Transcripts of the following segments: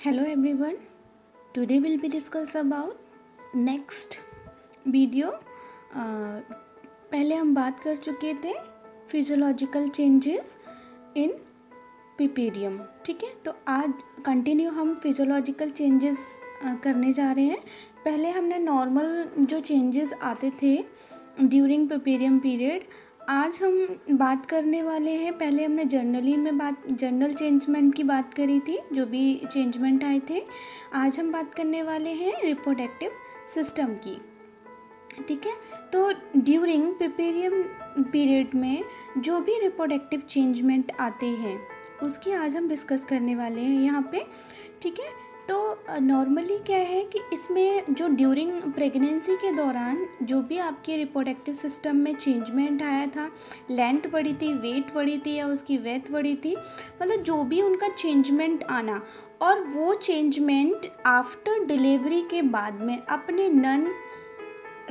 Hello everyone. Today we'll be discuss about next video. पहले हम बात कर चुके थे फिजियोलॉजिकल चेंजेस इन पिपेरियम. ठीक है, तो आज कंटिन्यू हम फिजियोलॉजिकल चेंजेस करने जा रहे हैं. पहले हमने नॉर्मल जो चेंजेस आते थे ड्यूरिंग पिपेरियम पीरियड, आज हम बात करने वाले हैं. पहले हमने जनरल चेंजमेंट की बात करी थी, जो भी चेंजमेंट आए थे. आज हम बात करने वाले हैं रिप्रोडक्टिव सिस्टम की. ठीक है, तो ड्यूरिंग पिपेरियम पीरियड में जो भी रिप्रोडक्टिव चेंजमेंट आते हैं उसकी आज हम डिस्कस करने वाले हैं यहाँ पे. ठीक है, तो नॉर्मली क्या है कि इसमें जो ड्यूरिंग प्रेगनेंसी के दौरान जो भी आपके रिप्रोडक्टिव सिस्टम में चेंजमेंट आया था, लेंथ बढ़ी थी, वेट बढ़ी थी या उसकी वेथ बढ़ी थी, मतलब जो भी उनका चेंजमेंट आना, और वो चेंजमेंट आफ्टर डिलीवरी के बाद में अपने नन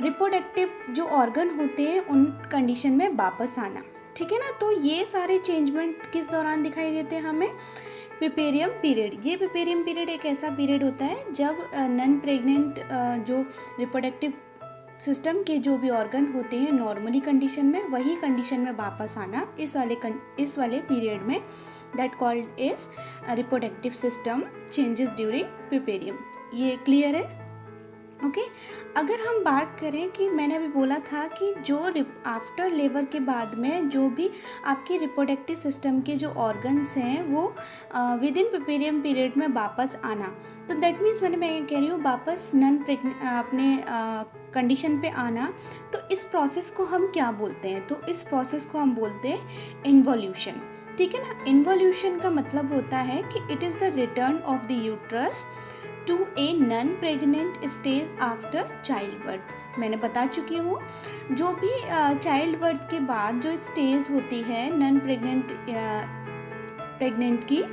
रिप्रोडक्टिव जो ऑर्गन होते हैं उन कंडीशन में वापस आना. ठीक है ना, तो ये सारे चेंजमेंट किस दौरान दिखाई देते हैं हमें? पिपेरियम पीरियड. ये पिपेरियम पीरियड एक ऐसा पीरियड होता है जब नन प्रेग्नेंट जो रिप्रोडक्टिव सिस्टम के जो भी ऑर्गन होते हैं नॉर्मली कंडीशन में, वही कंडीशन में वापस आना इस वाले पीरियड में, that called is reproductive system changes during puerperium. ये क्लियर है? ओके. अगर हम बात करें कि मैंने अभी बोला था कि जो आफ्टर लेबर के बाद में जो भी आपके रिप्रोडक्टिव सिस्टम के जो ऑर्गन्स हैं वो विद इन पिपेरियम पीरियड में वापस आना, तो दैट मीन्स मैं कह रही हूँ वापस अपने कंडीशन पे आना. तो इस प्रोसेस को हम क्या बोलते हैं? तो इस प्रोसेस को हम बोलते हैं इन्वोल्यूशन. ठीक है ना, इन्वोल्यूशन का मतलब होता है कि it is the return of the uterus to a non pregnant stage after childbirth. मैंने बता चुकी हूँ, जो भी चाइल्ड बर्थ के बाद जो स्टेज होती है नन प्रेग्नेंट की,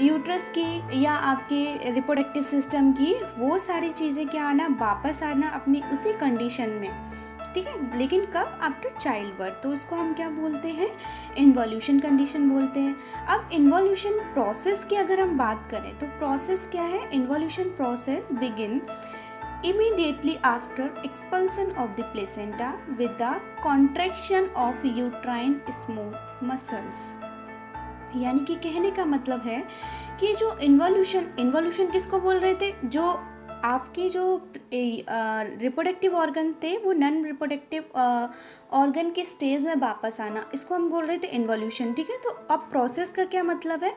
यूट्रस की या आपके रिप्रोडक्टिव सिस्टम की, वो सारी चीज़ें क्या आना, वापस आना अपनी उसी कंडीशन में. ठीक है, लेकिन कब? After child birth. तो उसको हम क्या बोलते हैं? इन्वोल्यूशन कंडीशन बोलते हैं. अब इन्वोल्यूशन प्रोसेस की अगर हम बात करें तो प्रोसेस क्या है? Involution process begin immediately after expulsion of the placenta with the contraction of uterine smooth muscles. यानी कि कहने का मतलब है कि जो इन्वोल्यूशन किसको बोल रहे थे? जो आपके जो रिप्रोडक्टिव ऑर्गन थे वो नन रिप्रोडक्टिव ऑर्गन के स्टेज में वापस आना, इसको हम बोल रहे थे इन्वोल्यूशन. ठीक है, तो अब प्रोसेस का क्या मतलब है?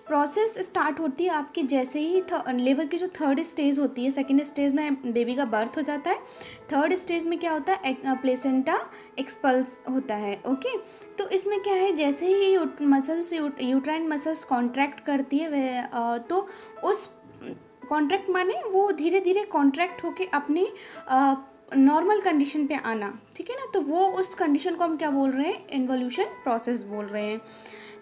प्रोसेस स्टार्ट होती है आपकी जैसे ही लेबर की जो थर्ड स्टेज होती है. सेकेंड स्टेज में बेबी का बर्थ हो जाता है. थर्ड स्टेज में क्या होता है? प्लेसेंटा एक्सपल्स होता है. ओके, तो इसमें क्या है, जैसे ही यूट्राइन मसल्स कॉन्ट्रैक्ट करती है तो उस कॉन्ट्रैक्ट माने वो धीरे धीरे कॉन्ट्रैक्ट होके अपनी नॉर्मल कंडीशन पे आना. ठीक है ना, तो वो उस कंडीशन को हम क्या बोल रहे हैं? इन्वोल्यूशन प्रोसेस बोल रहे हैं.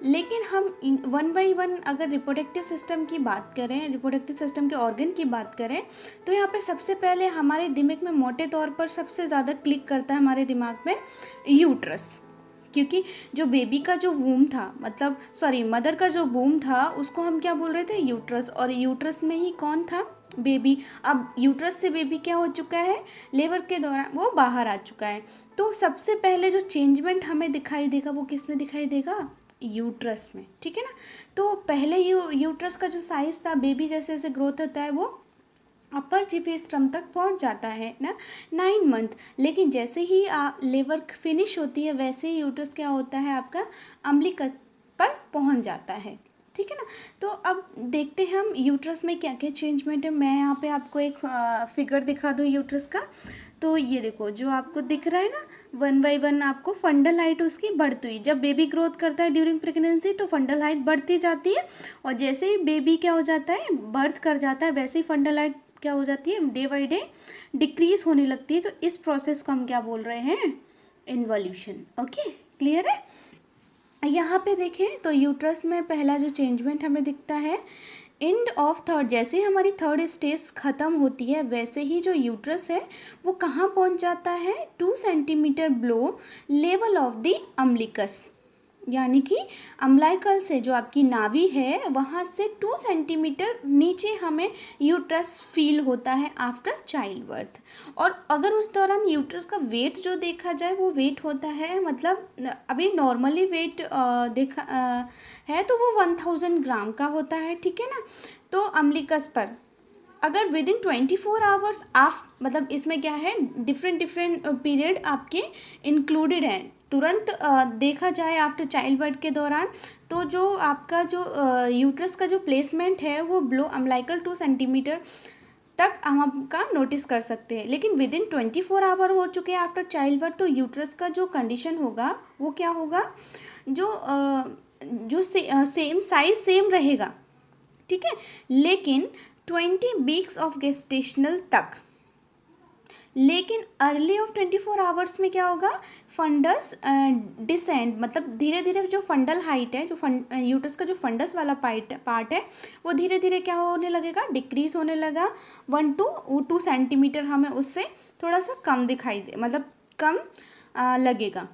लेकिन हम वन बाय वन अगर रिप्रोडक्टिव सिस्टम की बात करें, रिप्रोडक्टिव सिस्टम के ऑर्गन की बात करें, तो यहाँ पे सबसे पहले हमारे दिमाग में मोटे तौर पर सबसे ज़्यादा क्लिक करता है हमारे दिमाग में यूट्रस. क्योंकि जो बेबी का जो वूम था, मदर का जो वूम था, उसको हम क्या बोल रहे थे? यूट्रस. और यूट्रस में ही कौन था? बेबी. अब यूट्रस से बेबी क्या हो चुका है? लेबर के दौरान वो बाहर आ चुका है. तो सबसे पहले जो चेंजमेंट हमें दिखाई देगा वो किस में दिखाई देगा? यूट्रस में. ठीक है ना, तो पहले यूट्रस का जो साइज़ था, बेबी जैसे जैसे ग्रोथ होता है वो अपर जीवेस्ट्रम तक पहुंच जाता है ना 9 मंथ. लेकिन जैसे ही लेबर फिनिश होती है वैसे ही यूट्रस क्या होता है आपका? अम्बिलिकस पर पहुंच जाता है. ठीक है ना, तो अब देखते हैं हम यूट्रस में क्या क्या चेंजमेंट है. मैं यहाँ पे आपको एक फिगर दिखा दूँ यूट्रस का. तो ये देखो, जो आपको दिख रहा है ना, वन बाय वन आपको फंडल हाइट उसकी बढ़ती हुई, जब बेबी ग्रोथ करता है ड्यूरिंग प्रेगनेंसी तो फंडल हाइट बढ़ती जाती है, और जैसे ही बेबी क्या हो जाता है? बर्थ कर जाता है, वैसे ही फंडल हाइट क्या हो जाती है? डे बाय डे डिक्रीज होने लगती है. तो इस प्रोसेस को हम क्या बोल रहे हैं? इन्वोल्यूशन. ओके, क्लियर है? यहाँ पे देखें तो यूट्रस में पहला जो चेंजमेंट हमें दिखता है एंड ऑफ थर्ड, जैसे ही हमारी थर्ड स्टेज ख़त्म होती है वैसे ही जो यूट्रस है वो कहाँ पहुँच जाता है? 2 centimetre below level of the umbilicus. यानी कि अम्लाइकल से जो आपकी नाभि है वहाँ से 2 सेंटीमीटर नीचे हमें यूट्रस फील होता है आफ्टर चाइल्ड बर्थ। और अगर उस दौरान यूट्रस का वेट जो देखा जाए वो वेट होता है, मतलब अभी नॉर्मली वेट देखा है तो वो 1000 ग्राम का होता है, ठीक है ना। तो अम्लिकस पर अगर विद इन 24 आवर्स मतलब इसमें क्या है, डिफरेंट पीरियड आपके इंक्लूडेड हैं। तुरंत देखा जाए आफ्टर चाइल्ड बर्थ के दौरान, तो जो आपका जो यूट्रस का जो प्लेसमेंट है वो बिलो अम्लाइकल 2 सेंटीमीटर तक हम आपका नोटिस कर सकते हैं। लेकिन विद इन 24 आवर हो चुके हैं आफ्टर चाइल्ड बर्थ, तो यूट्रस का जो कंडीशन होगा वो क्या होगा, जो सेम साइज सेम रहेगा, ठीक है, लेकिन 20 वीक्स ऑफ गेस्टेशनल तक। लेकिन अर्ली ऑफ 24 आवर्स में क्या होगा, फंडस डिसेंड, मतलब धीरे धीरे जो फंडल हाइट है, जो यूट्रस का जो फंडस वाला पार्ट है वो धीरे धीरे क्या होने लगेगा, डिक्रीज होने लगा। 1 to 2 सेंटीमीटर हमें उससे थोड़ा सा कम दिखाई दे, मतलब कम लगेगा,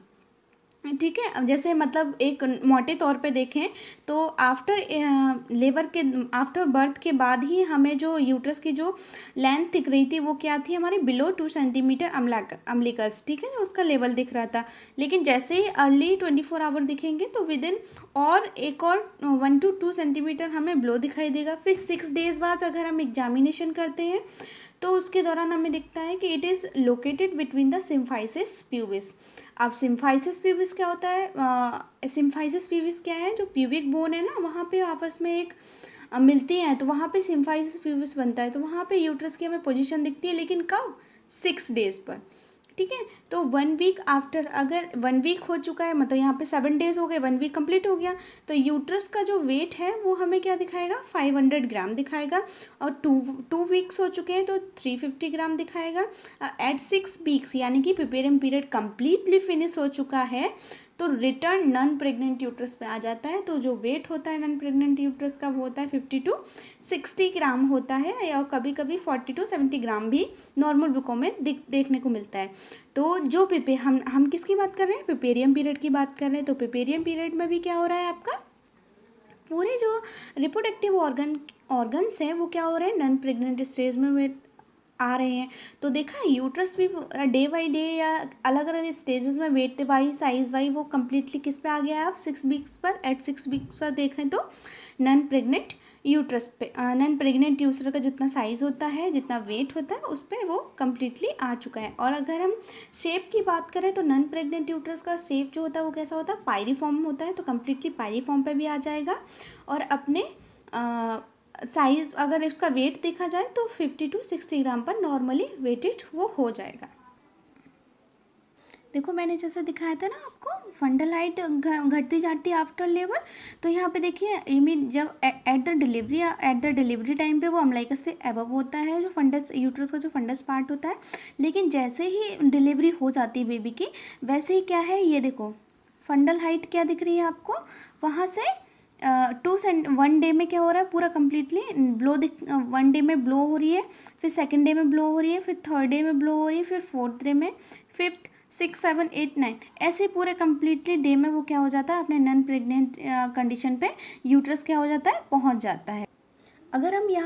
ठीक है। अब जैसे मतलब एक मोटे तौर पे देखें तो आफ्टर बर्थ के बाद ही हमें जो यूट्रस की जो लेंथ दिख रही थी वो क्या थी, हमारी बिलो 2 सेंटीमीटर अम्लिकस, ठीक है, उसका लेवल दिख रहा था। लेकिन जैसे ही अर्ली 24 आवर दिखेंगे तो विद इन और 1 to 2 सेंटीमीटर हमें बिलो दिखाई देगा। फिर 6 डेज बाद अगर हम एग्जामिनेशन करते हैं तो उसके दौरान हमें दिखता है कि it is located between the symphysis pubis. अब सिम्फाइसिस प्यूबिस क्या होता है, सिम्फाइसिस प्यूबिस क्या है, जो प्यूबिक बोन है ना वहाँ पे आपस में एक मिलती हैं, तो वहाँ पे सिम्फाइसिस प्यूबिस बनता है, तो वहाँ पे यूट्रस की हमें पोजीशन दिखती है, लेकिन कब, 6 डेज पर, ठीक है। तो 1 वीक आफ्टर, अगर 1 वीक हो चुका है, मतलब यहाँ पे 7 डेज हो गए, 1 वीक कंप्लीट हो गया, तो यूट्रस का जो वेट है वो हमें क्या दिखाएगा, 500 ग्राम दिखाएगा। और 2 वीक्स हो चुके हैं तो 350 ग्राम दिखाएगा। एट 6 वीक्स यानी कि प्रीपेरियम पीरियड कम्प्लीटली फिनिश हो चुका है तो रिटर्न नॉन प्रेग्नेंट यूट्रस पे आ जाता है। तो जो वेट होता है नॉन प्रेग्नेंट यूट्रस का वो होता है 50 to 60 ग्राम होता है, या कभी कभी 40 to 70 ग्राम भी नॉर्मल बुकों में देखने को मिलता है। तो जो हम किसकी बात कर रहे हैं, प्रीपेरियम पीरियड की बात कर रहे हैं। तो प्रीपेरियम पीरियड में भी क्या हो रहा है, आपका पूरे जो रिप्रोडक्टिव ऑर्गन्स हैं वो क्या हो रहे हैं, नॉन प्रेग्नेंट स्टेज में आ रहे हैं। तो देखा यूट्रस भी डे बाई डे या अलग अलग स्टेजेस में वेट वाइज साइज वाइज वो कम्प्लीटली किस पे आ गया है, आप 6 वीक्स पर। एट 6 वीक्स पर देखें तो नॉन प्रेग्नेंट यूट्रस पे, नॉन प्रेग्नेंट यूट्रस का जितना साइज़ होता है, जितना वेट होता है, उस पर वो कम्प्लीटली आ चुका है। और अगर हम शेप की बात करें तो नॉन प्रेग्नेंट यूट्रस का शेप जो होता है वो कैसा होता है, पायरीफॉर्म होता है, तो कम्प्लीटली पायरीफॉर्म पे भी आ जाएगा। और अपने साइज़ अगर इसका वेट देखा जाए तो 50 to 60 ग्राम पर नॉर्मली वेटेड वो हो जाएगा। देखो मैंने जैसे दिखाया था ना आपको, फंडल हाइट घटती जाती है आफ्टर लेबर। तो यहाँ पे देखिए जब एट द डिलीवरी टाइम पे वो अम्लाइकस से एबव होता है, जो फंडस यूट्रस का जो फंडस पार्ट होता है। लेकिन जैसे ही डिलीवरी हो जाती है बेबी की, वैसे ही क्या है, ये देखो फंडल हाइट क्या दिख रही है आपको, वहाँ से 1 डे में क्या हो रहा है, पूरा कम्प्लीटली ब्लो 1 डे में ब्लो हो रही है, फिर 2nd डे में ब्लो हो रही है, फिर 3rd डे में ब्लो हो रही है, फिर 4th डे में, 5th 6 7 8 9 ऐसे पूरे कम्प्लीटली डे में वो क्या हो जाता है, अपने नॉन प्रेग्नेंट कंडीशन पे यूट्रस क्या हो जाता है, पहुंच जाता है। अगर हम यहाँ